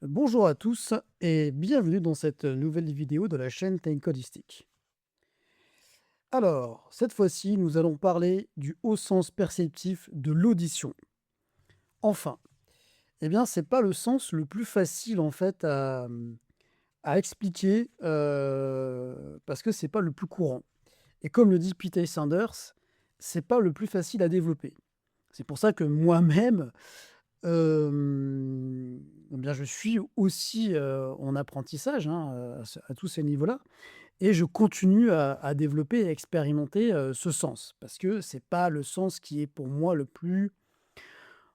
Bonjour à tous et bienvenue dans cette nouvelle vidéo de la chaîne Time Codistic. Alors, cette fois-ci, nous allons parler du haut sens perceptif de l'audition. Enfin, c'est pas le sens le plus facile en fait à expliquer parce que c'est pas le plus courant. Et comme le dit Peter Sanders, c'est pas le plus facile à développer. C'est pour ça que moi-même, je suis aussi en apprentissage hein, à tous ces niveaux-là. Et je continue à développer et à expérimenter, ce sens. Parce que c'est pas le sens qui est pour moi le plus,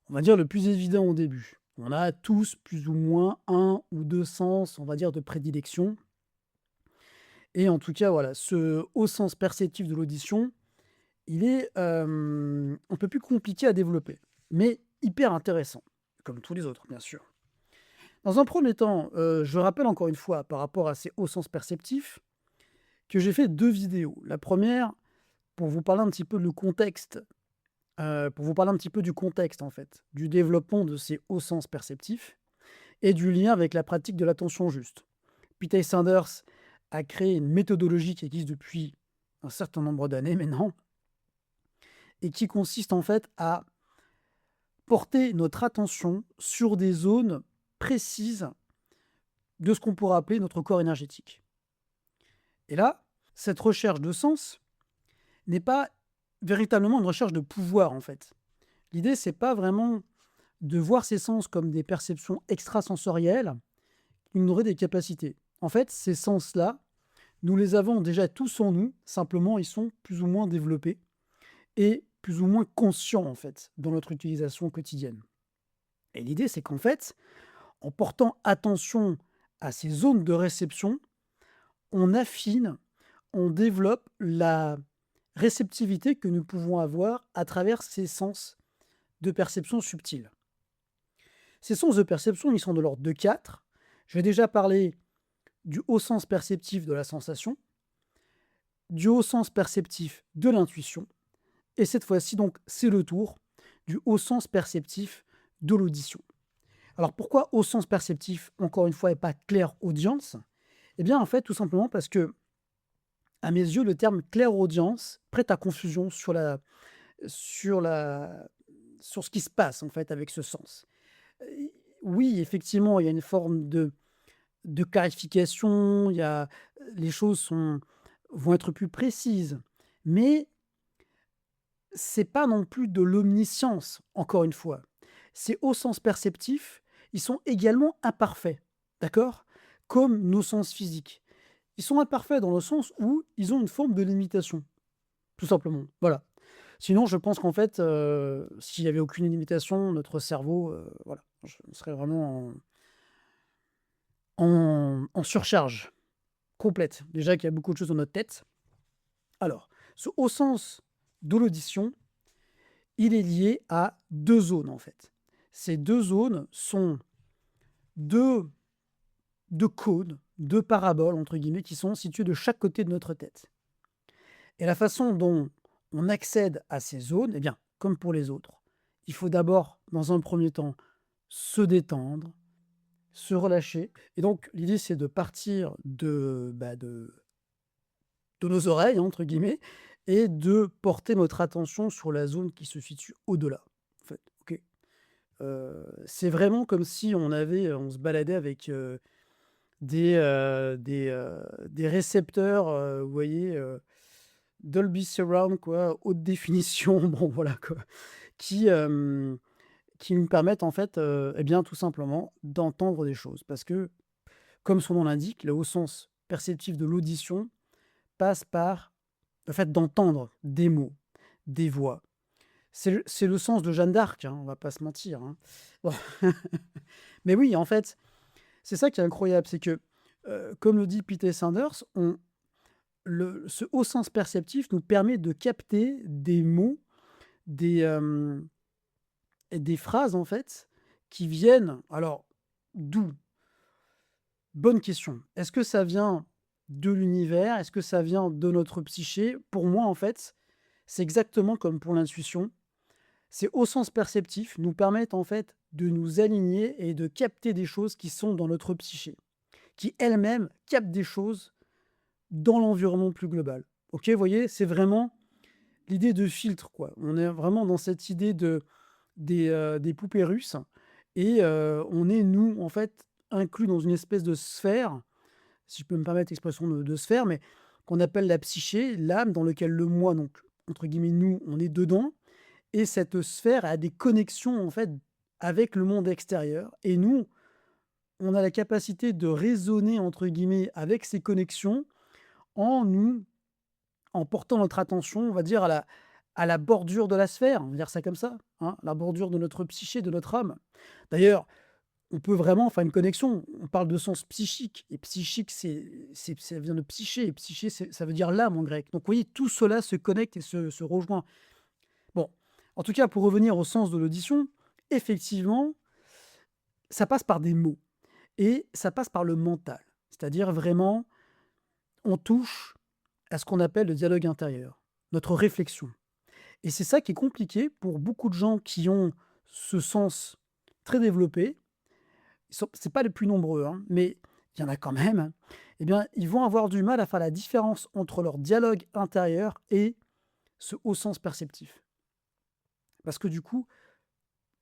on va dire, le plus évident au début. On a tous plus ou moins un ou 2 sens, on va dire, de prédilection et en tout cas, voilà, ce haut sens perceptif de l'audition, il est, un peu plus compliqué à développer, mais hyper intéressant, comme tous les autres, bien sûr. Dans un premier temps, je rappelle encore une fois par rapport à ces hauts sens perceptifs, que j'ai fait 2 vidéos. La première pour vous parler un petit peu le contexte, pour vous parler un petit peu du contexte, en fait, du développement de ces hauts sens perceptifs et du lien avec la pratique de l'attention juste. Peter Sanders a créé une méthodologie qui existe depuis un certain nombre d'années maintenant et qui consiste, en fait, à porter notre attention sur des zones précises de ce qu'on pourrait appeler notre corps énergétique. Et là, cette recherche de sens n'est pas véritablement une recherche de pouvoir, en fait. L'idée, c'est pas vraiment de voir ces sens comme des perceptions extrasensorielles qui nous auraient des capacités. En fait, ces sens-là, nous les avons déjà tous en nous, simplement ils sont plus ou moins développés et plus ou moins conscients, en fait, dans notre utilisation quotidienne. Et l'idée, c'est qu'en fait, en portant attention à ces zones de réception, on affine, on développe la réceptivité que nous pouvons avoir à travers ces sens de perception subtile. Ces sens de perception, ils sont de l'ordre de 4. Je vais déjà parler du haut sens perceptif de la sensation, du haut sens perceptif de l'intuition, et cette fois-ci, donc, c'est le tour du haut sens perceptif de l'audition. Alors pourquoi haut sens perceptif, encore une fois, et pas clair-audience? Eh bien, en fait, tout simplement parce que, à mes yeux, le terme clair-audience prête à confusion sur la, sur ce qui se passe, en fait, avec ce sens. Euh, Oui, effectivement, il y a une forme de clarification, il y a les choses vont être plus précises, mais c'est pas non plus de l'omniscience, encore une fois. Ces hauts sens perceptifs, ils sont également imparfaits, d'accord? Comme nos sens physiques. Ils sont imparfaits dans le sens où ils ont une forme de limitation, tout simplement, voilà. Sinon, je pense qu'en fait, s'il y avait aucune limitation, notre cerveau, voilà, je serait vraiment en surcharge complète. Déjà qu'il y a beaucoup de choses dans notre tête. Alors, ce haut sens de l'audition, il est lié à 2 zones, en fait. Ces 2 zones sont 2 cônes, 2 «paraboles» entre guillemets, qui sont situées de chaque côté de notre tête. Et la façon dont on accède à ces zones, eh bien, comme pour les autres, il faut d'abord, dans un premier temps, se détendre, se relâcher. Et donc l'idée, c'est de partir de nos oreilles, hein, entre guillemets, et de porter notre attention sur la zone qui se situe au-delà, en fait, OK? C'est vraiment comme si on se baladait avec, des récepteurs, vous voyez, Dolby Surround quoi, haute définition, bon voilà quoi, qui, qui nous permettent en fait, tout simplement d'entendre des choses. Parce que, comme son nom l'indique, le haut sens perceptif de l'audition passe par le fait d'entendre des mots, des voix. C'est le sens de Jeanne d'Arc, hein, on va pas se mentir, hein. Bon. Mais oui, en fait, c'est ça qui est incroyable, c'est que, comme le dit Peter Sanders, ce haut sens perceptif nous permet de capter des mots, des, des phrases, en fait, qui viennent alors d'où? Bonne question. Est-ce que ça vient de l'univers? Est-ce que ça vient de notre psyché? Pour moi, en fait, c'est exactement comme pour l'intuition. Ces hauts sens perceptifs nous permettent, en fait, de nous aligner et de capter des choses qui sont dans notre psyché, qui elles-mêmes captent des choses dans l'environnement plus global. OK, vous voyez? C'est vraiment l'idée de filtre, quoi. On est vraiment dans cette idée des poupées russes et on est, nous, en fait, inclus dans une espèce de sphère, si je peux me permettre l'expression de sphère, mais qu'on appelle la psyché, l'âme, dans lequel le moi, donc entre guillemets «nous», on est dedans et cette sphère a des connexions, en fait, avec le monde extérieur et nous, on a la capacité de «raisonner» entre guillemets avec ces connexions en nous en portant notre attention, on va dire, à la bordure de la sphère, on va dire ça comme ça, hein, la bordure de notre psyché, de notre âme. D'ailleurs, on peut vraiment faire une connexion. On parle de sens psychique et psychique, ça vient de psyché et psyché, ça veut dire l'âme en grec. Donc vous voyez, tout cela se connecte et se rejoint. Bon, en tout cas, pour revenir au sens de l'audition, effectivement, ça passe par des mots et ça passe par le mental. C'est-à-dire vraiment, on touche à ce qu'on appelle le dialogue intérieur, notre réflexion. Et c'est ça qui est compliqué pour beaucoup de gens qui ont ce sens très développé. C'est pas les plus nombreux, hein, mais il y en a quand même, hein. Eh bien, ils vont avoir du mal à faire la différence entre leur dialogue intérieur et ce haut sens perceptif. Parce que du coup,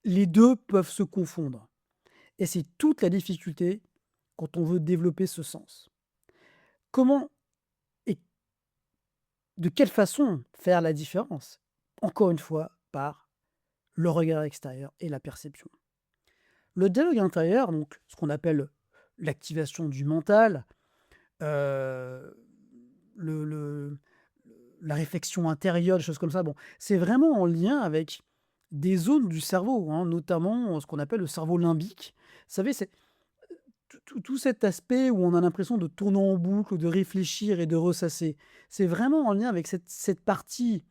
les 2 peuvent se confondre et c'est toute la difficulté quand on veut développer ce sens. Comment et de quelle façon faire la différence? Encore une fois, par le regard extérieur et la perception. Le dialogue intérieur, donc ce qu'on appelle l'activation du mental, heu, le la réflexion intérieure, des choses comme ça, bon, c'est vraiment en lien avec des zones du cerveau, hein, notamment ce qu'on appelle le cerveau limbique. Vous savez, c'est tout cet aspect où on a l'impression de tourner en boucle, de réfléchir et de ressasser. C'est vraiment en lien avec cette partie,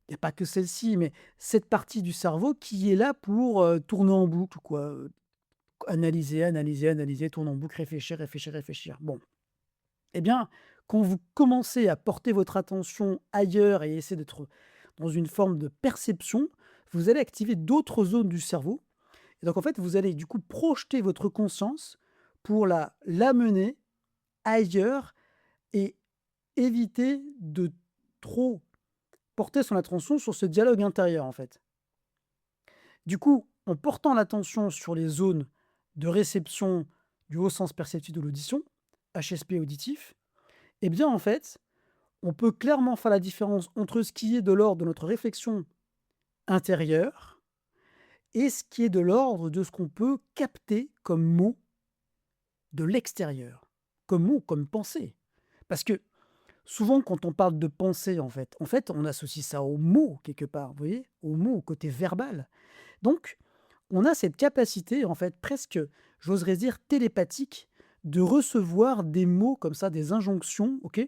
il y a pas que celle-ci, mais cette partie du cerveau qui est là pour, tourner en boucle, quoi, analyser, analyser, analyser, tourner en boucle, réfléchir, réfléchir, réfléchir. Bon, eh bien, quand vous commencez à porter votre attention ailleurs et essayer d'être dans une forme de perception, vous allez activer d'autres zones du cerveau et donc en fait, vous allez du coup projeter votre conscience pour l'amener ailleurs et éviter de trop porter son attention sur ce dialogue intérieur, en fait. Du coup, en portant l'attention sur les zones de réception du haut sens perceptif de l'audition, HSP auditif, eh bien, en fait, on peut clairement faire la différence entre ce qui est de l'ordre de notre réflexion intérieure et ce qui est de l'ordre de ce qu'on peut capter comme mots de l'extérieur, comme mots, comme pensée. Parce que souvent, quand on parle de pensée, en fait, on associe ça aux mots quelque part, vous voyez, aux mots, au côté verbal. Donc, on a cette capacité, en fait, presque, j'oserais dire, télépathique, de recevoir des mots comme ça, des injonctions, ok.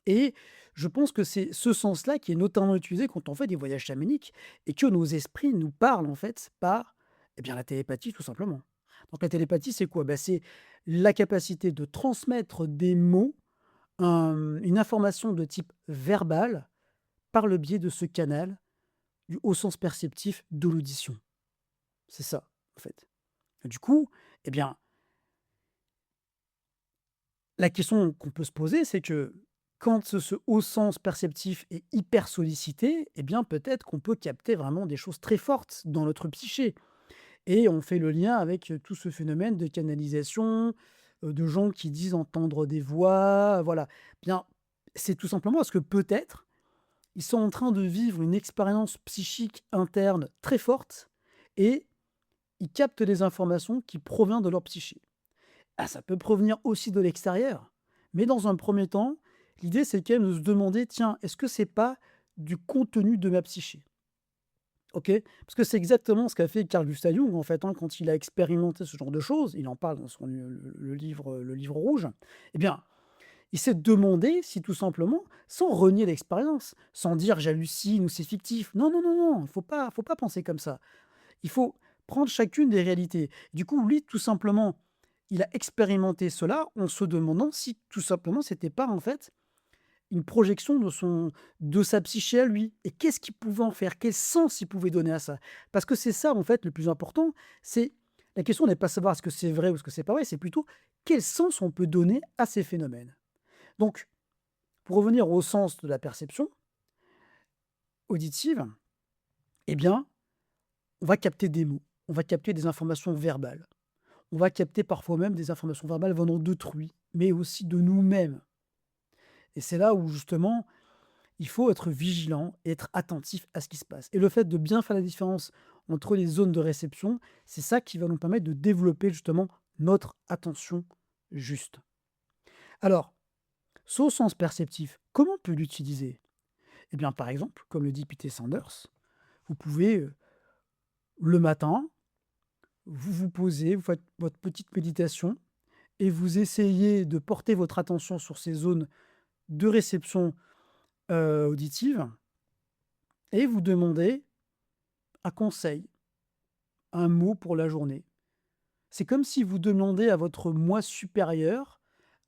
Et je pense que c'est ce sens-là qui est notamment utilisé quand on fait des voyages chamaniques et que nos esprits nous parlent en fait par, eh bien, la télépathie tout simplement. Donc la télépathie, c'est quoi? Bah, c'est la capacité de transmettre des mots, une information de type verbal par le biais de ce canal du haut sens perceptif de l'audition. C'est ça, en fait. Et du coup, eh bien, la question qu'on peut se poser, c'est que quand ce haut sens perceptif est hyper sollicité, eh bien peut-être qu'on peut capter vraiment des choses très fortes dans notre psyché. Et on fait le lien avec tout ce phénomène de canalisation, de gens qui disent entendre des voix, voilà. Bien, c'est tout simplement parce que peut-être ils sont en train de vivre une expérience psychique interne très forte et ils captent des informations qui proviennent de leur psyché. Ah, ça peut provenir aussi de l'extérieur, mais dans un premier temps, l'idée, c'est quand même de se demander: «Tiens, est-ce que c'est pas du contenu de ma psyché?» OK? Parce que c'est exactement ce qu'a fait Carl Gustav Jung, en fait, hein, quand il a expérimenté ce genre de choses, il en parle dans son le livre rouge. Eh bien, il s'est demandé si tout simplement, sans renier l'expérience, sans dire: «J'hallucine» ou «C'est fictif». Non, non, non, non, faut pas penser comme ça. Il faut prendre chacune des réalités. Du coup, lui, tout simplement, il a expérimenté cela en se demandant si, tout simplement, c'était pas, en fait, une projection de sa psyché à lui. Et qu'est-ce qu'il pouvait en faire? Quel sens il pouvait donner à ça? Parce que c'est ça, en fait, le plus important, c'est la question n'est pas de savoir est-ce que c'est vrai ou est-ce que c'est pas vrai, c'est plutôt quel sens on peut donner à ces phénomènes. Donc, pour revenir au sens de la perception auditive, eh bien, on va capter des mots, on va capter des informations verbales, on va capter parfois même des informations verbales venant d'autrui, mais aussi de nous-mêmes. Et c'est là où justement, il faut être vigilant et être attentif à ce qui se passe. Et le fait de bien faire la différence entre les zones de réception, c'est ça qui va nous permettre de développer justement notre attention juste. Alors, ce sens perceptif, comment on peut l'utiliser? Eh bien, par exemple, comme le dit Peter Sanders, vous pouvez, le matin, vous vous posez, vous faites votre petite méditation et vous essayez de porter votre attention sur ces zones de réception, auditive et vous demandez un conseil, un mot pour la journée. C'est comme si vous demandez à votre moi supérieur,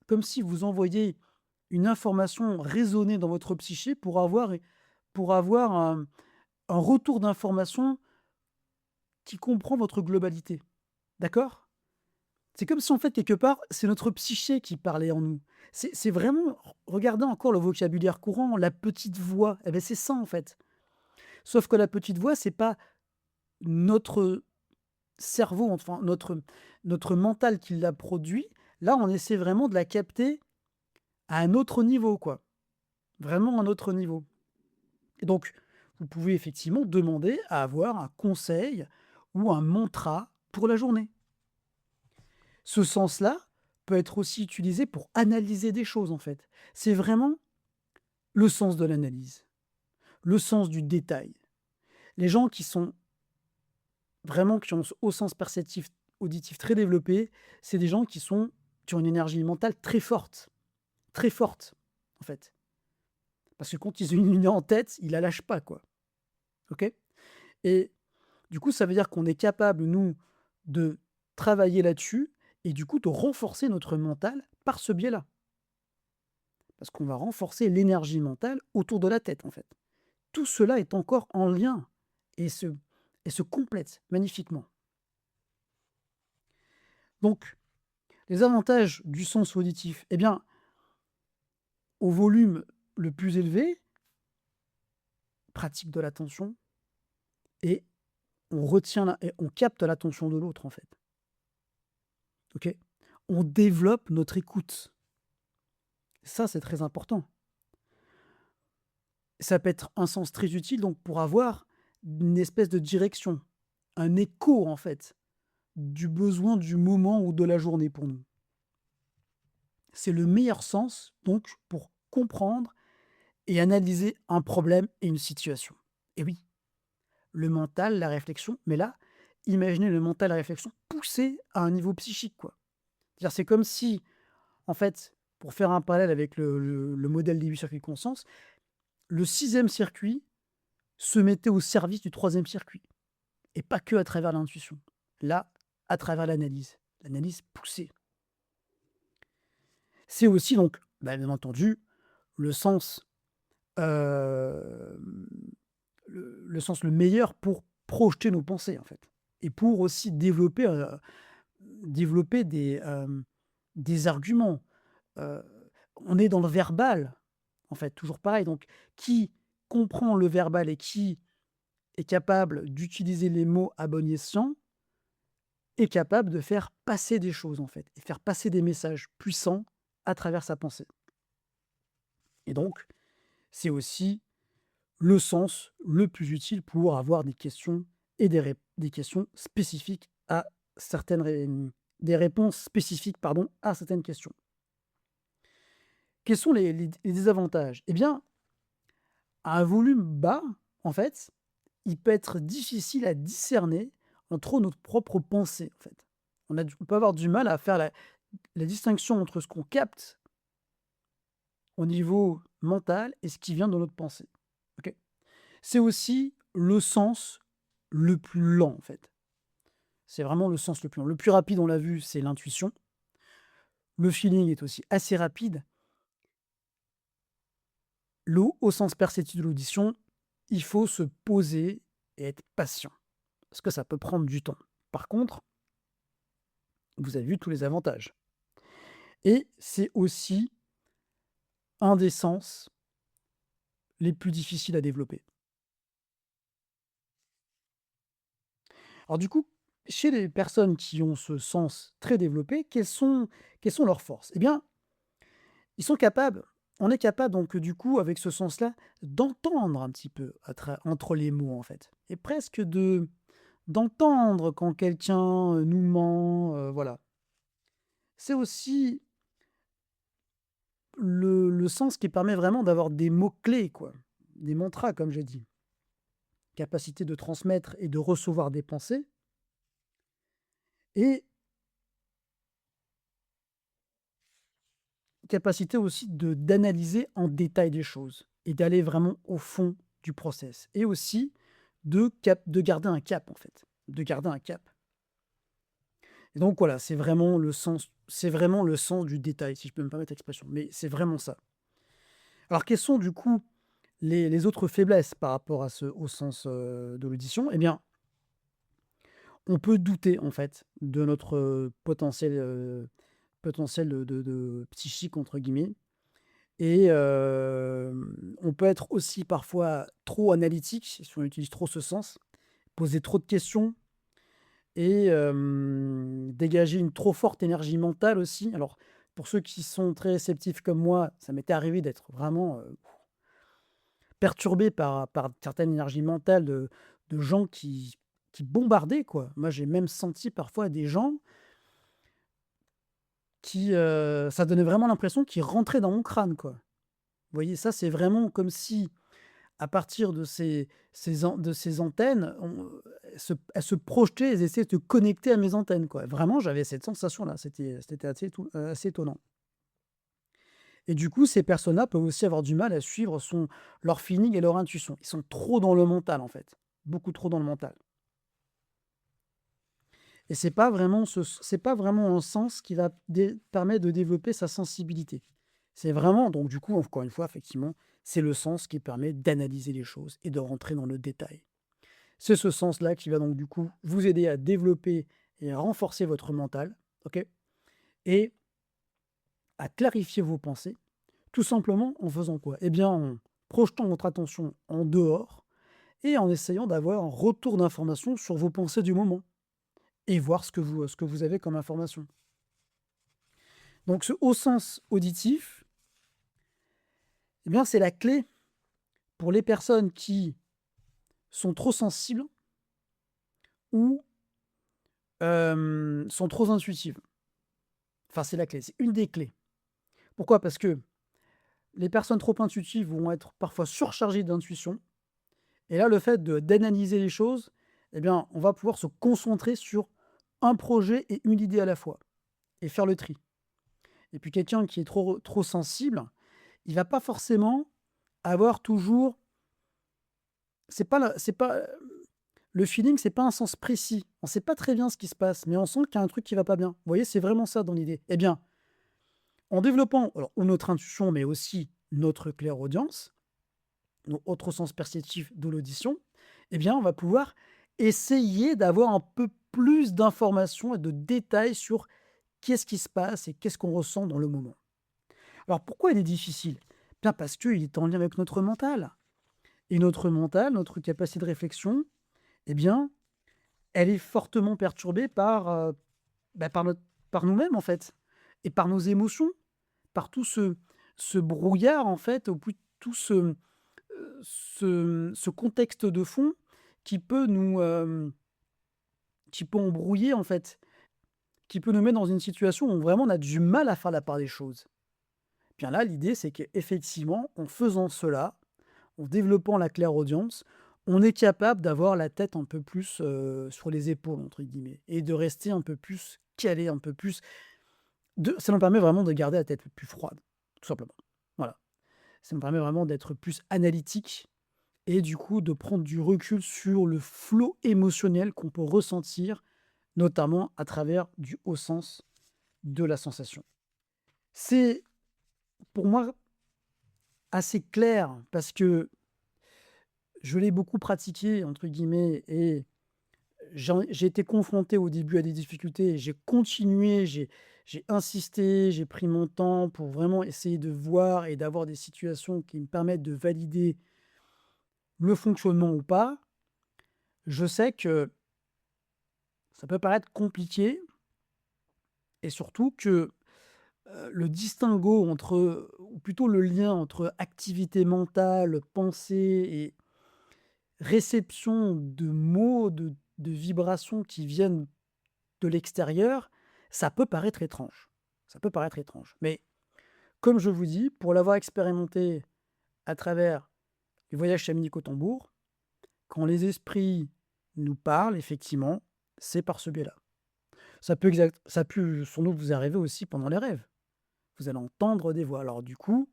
comme si vous envoyiez une information résonner dans votre psyché pour avoir un retour d'information qui comprend votre globalité. D'accord? C'est comme si en fait quelque part, c'est notre psyché qui parlait en nous. C'est vraiment regardez encore le vocabulaire courant, la petite voix, et beh, c'est ça en fait. Sauf que la petite voix, c'est pas notre cerveau, enfin notre mental qui l'a produit. Là, on essaie vraiment de la capter à un autre niveau, quoi. Vraiment un autre niveau. Et donc, vous pouvez effectivement demander à avoir un conseil ou un mantra pour la journée. Ce sens-là peut être aussi utilisé pour analyser des choses, en fait. C'est vraiment le sens de l'analyse, le sens du détail. Les gens qui sont vraiment qui ont ce haut sens perceptif auditif très développé, c'est des gens qui ont une énergie mentale très forte, en fait. Parce que quand ils ont une idée en tête, ils la lâchent pas, quoi. OK? Et du coup, ça veut dire qu'on est capable, nous, de travailler là-dessus et du coup de renforcer notre mental par ce biais-là. Parce qu'on va renforcer l'énergie mentale autour de la tête, en fait. Tout cela est encore en lien et se complète magnifiquement. Donc, les avantages du sens auditif, eh bien, au volume le plus élevé, pratique de l'attention et on capte l'attention de l'autre, en fait. OK? On développe notre écoute. Ça, c'est très important. Ça peut être un sens très utile donc pour avoir une espèce de direction, un écho, en fait, du besoin du moment ou de la journée pour nous. C'est le meilleur sens donc pour comprendre et analyser un problème et une situation. Et oui, le mental, la réflexion, mais là, imaginez le mental, la réflexion poussé à un niveau psychique, quoi. C'est-à-dire, c'est comme si, en fait, pour faire un parallèle avec le modèle des 8 circuits de conscience, le sixième circuit se mettait au service du troisième circuit et pas que à travers l'intuition. Là, à travers l'analyse poussée. C'est aussi donc, bah, bien entendu, le sens, hem, le sens le meilleur pour projeter nos pensées, en fait et pour aussi développer des arguments. Heu, on est dans le verbal, en fait, toujours pareil, donc qui comprend le verbal et qui est capable d'utiliser les mots à bon escient, est capable de faire passer des choses, en fait et faire passer des messages puissants à travers sa pensée et donc c'est aussi le sens le plus utile pour avoir des questions et des questions spécifiques à des réponses spécifiques, pardon, à certaines questions. Quels sont les désavantages? Eh bien, à un volume bas, en fait, il peut être difficile à discerner entre notre propre pensée, en fait. On peut avoir du mal à faire la distinction entre ce qu'on capte au niveau mental et ce qui vient de notre pensée. OK? C'est aussi le sens le plus lent, en fait. C'est vraiment le sens le plus lent. Le plus rapide, on l'a vu, c'est l'intuition. Le feeling est aussi assez rapide Le haut sens perceptif de l'audition, il faut se poser et être patient, parce que ça peut prendre du temps. Par contre, vous avez vu tous les avantages et c'est aussi un des sens les plus difficiles à développer. Alors du coup, chez les personnes qui ont ce sens très développé, quelles sont leurs forces? Eh bien, ils sont capables on est capable donc du coup, avec ce sens-là, d'entendre un petit peu entre les mots, en fait et presque d'entendre quand quelqu'un, nous ment, voilà. C'est aussi le sens qui permet vraiment d'avoir des mots-clés, quoi, des mantras, comme j'ai dit. Capacité de transmettre et de recevoir des pensées et capacité aussi d'analyser en détail des choses et d'aller vraiment au fond du process et aussi de garder un cap, en fait, de garder un cap et donc voilà, c'est vraiment le sens du détail, si je peux me permettre l'expression, mais c'est vraiment ça. Alors quelles sont du coup les autres faiblesses par rapport à ce au sens, de l'audition? Eh bien, on peut douter en fait de notre, potentiel de «psychique» entre guillemets et on peut être aussi parfois trop analytique, si on utilise trop ce sens, poser trop de questions et dégager une trop forte énergie mentale aussi. Alors pour ceux qui sont très réceptifs comme moi, ça m'était arrivé d'être vraiment, perturbé par certaines énergies mentales de gens qui bombardaient, quoi. Moi, j'ai même senti parfois des gens qui, ça donnait vraiment l'impression qu'ils rentraient dans mon crâne, quoi. Vous voyez? Ça, c'est vraiment comme si, à partir de ces antennes, elles se projetaient, elles essayaient de se connecter à mes antennes, quoi. Vraiment, j'avais cette sensation-là, c'était assez étonnant et du coup, ces personnes-là peuvent aussi avoir du mal à suivre leur feeling et leur intuition. Ils sont trop dans le mental, en fait, beaucoup trop dans le mental et c'est pas vraiment un sens qui va permettre de développer sa sensibilité. C'est vraiment donc du coup, encore une fois, effectivement, c'est le sens qui permet d'analyser les choses et de rentrer dans le détail. C'est ce sens-là qui va donc du coup vous aider à développer et à renforcer votre mental, OK? Et à clarifier vos pensées, tout simplement en faisant quoi? Eh bien, en projetant votre attention en dehors et en essayant d'avoir un retour d'information sur vos pensées du moment et voir ce que vous avez comme information. Donc ce haut sens auditif, eh bien, c'est la clé pour les personnes qui sont trop sensibles ou, sont trop intuitives. Enfin, c'est la clé, c'est une des clés. Pourquoi? Parce que les personnes trop intuitives vont être parfois surchargées d'intuition et là, le fait de d'analyser les choses, eh bien, on va pouvoir se concentrer sur un projet et une idée à la fois et faire le tri. Et puis quelqu'un qui est trop sensible, il va pas forcément avoir toujours c'est pas, le feeling, c'est pas un sens précis. On sait pas très bien ce qui se passe, mais on sent qu'il y a un truc qui va pas bien. Vous voyez, c'est vraiment ça dans l'idée. Eh bien, en développant alors notre intuition, mais aussi notre clairaudience, notre sens perceptif de l'audition, eh bien, on va pouvoir essayer d'avoir un peu plus d'informations et de détails sur qu'est-ce qui se passe et qu'est-ce qu'on ressent dans le moment. Alors pourquoi il est difficile? Bien parce qu'il est en lien avec notre mental et notre mental, notre capacité de réflexion, eh bien, elle est fortement perturbée par par nous-mêmes, en fait et par nos émotions, par tout ce brouillard, en fait, au plus tout ce contexte de fond qui peut qui peut embrouiller, en fait, qui peut nous mettre dans une situation où vraiment on a du mal à faire la part des choses. Bien là, l'idée, c'est qu'effectivement, en faisant cela, en développant la clairaudience, on est capable d'avoir la tête un peu plus, «sur les épaules» entre guillemets et de rester un peu plus calé, un peu plus ça nous permet vraiment de garder la tête plus froide, tout simplement. Voilà. Ça nous permet vraiment d'être plus analytique et du coup de prendre du recul sur le flot émotionnel qu'on peut ressentir, notamment à travers du haut sens de la sensation. C'est pour moi assez clair parce que je l'ai beaucoup «pratiqué» entre guillemets et j'ai été confronté au début à des difficultés et j'ai continué, j'ai insisté, j'ai pris mon temps pour vraiment essayer de voir et d'avoir des situations qui me permettent de valider le fonctionnement ou pas. Je sais que ça peut paraître compliqué et surtout que, le distinguo entre ou plutôt le lien entre activité mentale, pensée et réception de mots, de vibrations qui viennent de l'extérieur, ça peut paraître étrange. Ça peut paraître étrange. Mais comme je vous dis, pour l'avoir expérimenté à travers les voyages chamaniques au tambour, quand les esprits nous parlent, effectivement, c'est par ce biais-là. Ça peut sans doute vous arriver aussi pendant les rêves. Vous allez entendre des voix. Alors du coup,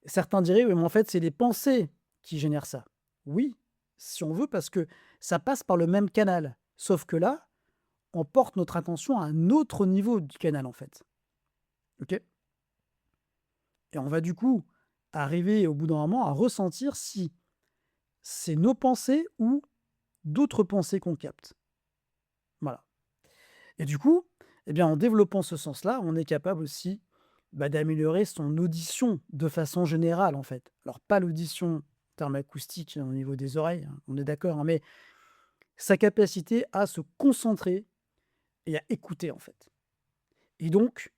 certains diraient: «Oui, mais en fait, c'est les pensées qui génèrent ça». Oui, si on veut, parce que ça passe par le même canal. Sauf que là, on porte notre attention à un autre niveau du canal, en fait. OK? Et on va du coup arriver au bout d'un moment à ressentir si c'est nos pensées ou d'autres pensées qu'on capte. Voilà. Et du coup, eh bien, en développant ce sens-là, on est capable aussi, bah, d'améliorer son audition de façon générale, en fait. Alors pas l'audition en termes acoustiques, au niveau des oreilles, hein, on est d'accord, hein, mais sa capacité à se concentrer et à écouter, en fait. Et donc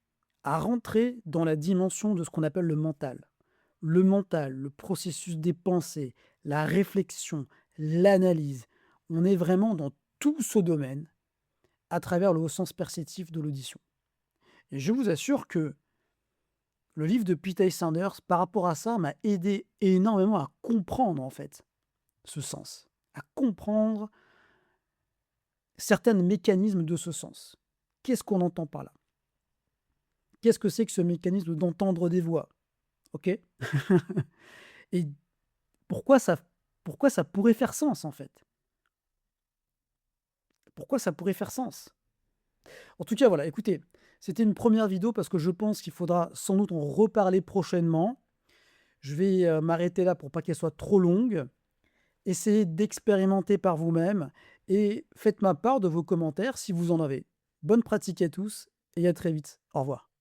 à rentrer dans la dimension de ce qu'on appelle le mental. Le mental, le processus des pensées, la réflexion, l'analyse. On est vraiment dans tout ce domaine à travers le haut sens perceptif de l'audition. Et je vous assure que le livre de Peter Sanders, par rapport à ça, m'a aidé énormément à comprendre, en fait, ce sens, à comprendre certains mécanismes de ce sens. Qu'est-ce qu'on entend par là? Qu'est-ce que c'est que ce mécanisme d'entendre des voix? OK? Et pourquoi ça pourquoi ça pourrait faire sens, en fait? Pourquoi ça pourrait faire sens? En tout cas, voilà, écoutez, c'était une première vidéo parce que je pense qu'il faudra sans doute en reparler prochainement. Je vais, m'arrêter là pour pas qu'elle soit trop longue. Essayez d'expérimenter par vous-même et faites-moi part de vos commentaires si vous en avez. Bonne pratique à tous et à très vite. Au revoir.